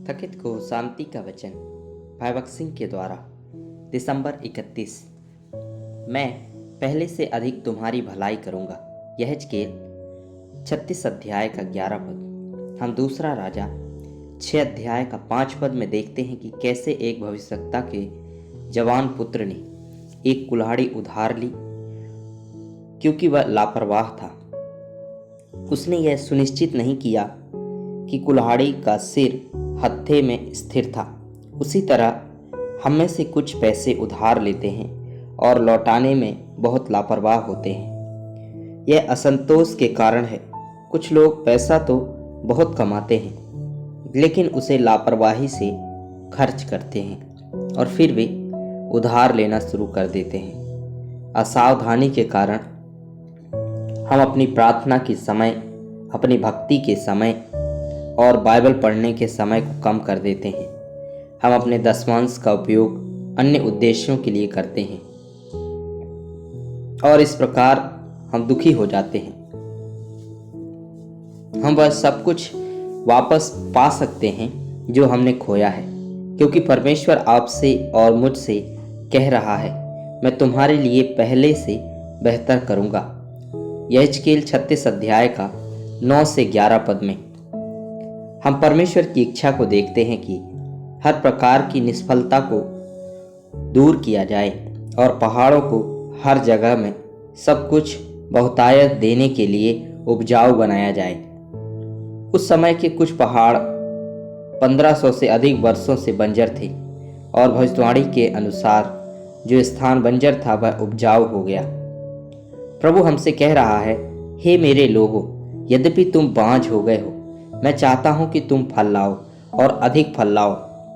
थकित को शांति का वचन भाई भगत सिंह के द्वारा दिसंबर 31। मैं पहले से अधिक तुम्हारी भलाई करूंगा। यहेजकेल 36 अध्याय का 11 पद। हम दूसरा राजा 6 अध्याय का 5 पद में देखते हैं कि कैसे एक भविष्यवक्ता के जवान पुत्र ने एक कुल्हाड़ी उधार ली क्योंकि वह लापरवाह था। उसने यह सुनिश्चित नहीं किया कि कुल्हाड़ी का सिर हत्थे में स्थिर था। उसी तरह हम में से कुछ पैसे उधार लेते हैं और लौटाने में बहुत लापरवाह होते हैं। यह असंतोष के कारण है। कुछ लोग पैसा तो बहुत कमाते हैं लेकिन उसे लापरवाही से खर्च करते हैं और फिर वे उधार लेना शुरू कर देते हैं। असावधानी के कारण हम अपनी प्रार्थना के समय, अपनी भक्ति के समय और बाइबल पढ़ने के समय को कम कर देते हैं। हम अपने दशमांश का उपयोग अन्य उद्देश्यों के लिए करते हैं और इस प्रकार हम दुखी हो जाते हैं। हम वह सब कुछ वापस पा सकते हैं जो हमने खोया है, क्योंकि परमेश्वर आपसे और मुझसे कह रहा है, मैं तुम्हारे लिए पहले से बेहतर करूंगा। यहेजकेल 36 अध्याय का 9 से 11 पद में हम परमेश्वर की इच्छा को देखते हैं कि हर प्रकार की निष्फलता को दूर किया जाए और पहाड़ों को हर जगह में सब कुछ बहुतायत देने के लिए उपजाऊ बनाया जाए। उस समय के कुछ पहाड़ 1500 से अधिक वर्षों से बंजर थे और भविष्यवाणी के अनुसार जो स्थान बंजर था वह उपजाऊ हो गया। प्रभु हमसे कह रहा है, हे मेरे लोगों, यद्यपि तुम बांझ हो गए हो, मैं चाहता हूं कि तुम फल लाओ और अधिक फल लाओ,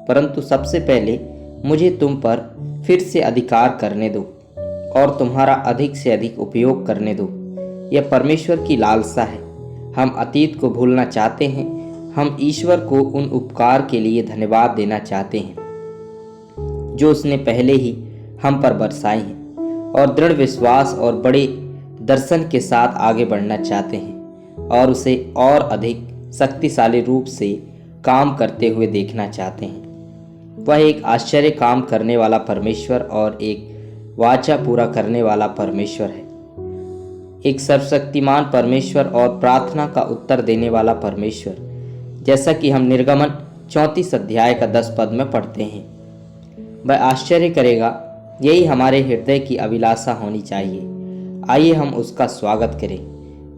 परंतु सबसे पहले मुझे तुम पर फिर से अधिकार करने दो और तुम्हारा अधिक से अधिक उपयोग करने दो। यह परमेश्वर की लालसा है। हम अतीत को भूलना चाहते हैं। हम ईश्वर को उन उपकार के लिए धन्यवाद देना चाहते हैं जो उसने पहले ही हम पर बरसाए हैं और दृढ़ विश्वास और बड़े दर्शन के साथ आगे बढ़ना चाहते हैं और उसे और अधिक शक्तिशाली रूप से काम करते हुए देखना चाहते हैं। वह एक आश्चर्य काम करने वाला परमेश्वर और एक वाचा पूरा करने वाला परमेश्वर है, एक सर्वशक्तिमान परमेश्वर और प्रार्थना का उत्तर देने वाला परमेश्वर, जैसा कि हम निर्गमन 34 अध्याय का 10 पद में पढ़ते हैं। वह आश्चर्य करेगा, यही हमारे हृदय की अभिलाषा होनी चाहिए। आइए हम उसका स्वागत करें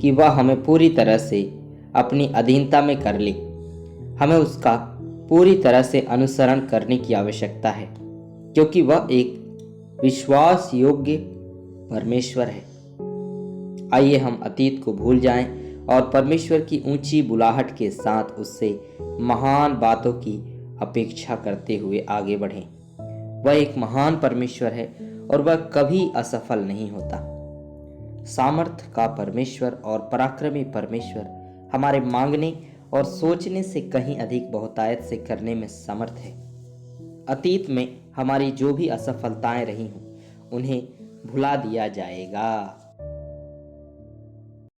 कि वह हमें पूरी तरह से अपनी अधीनता में कर ले। हमें उसका पूरी तरह से अनुसरण करने की आवश्यकता है, क्योंकि वह एक विश्वास योग्य परमेश्वर है। आइए हम अतीत को भूल जाएं और परमेश्वर की ऊंची बुलाहट के साथ उससे महान बातों की अपेक्षा करते हुए आगे बढ़ें। वह एक महान परमेश्वर है और वह कभी असफल नहीं होता। सामर्थ्य का परमेश्वर और पराक्रमी परमेश्वर हमारे मांगने और सोचने से कहीं अधिक बहुतायत से करने में समर्थ है। अतीत में हमारी जो भी असफलताएं रही हों उन्हें भुला दिया जाएगा।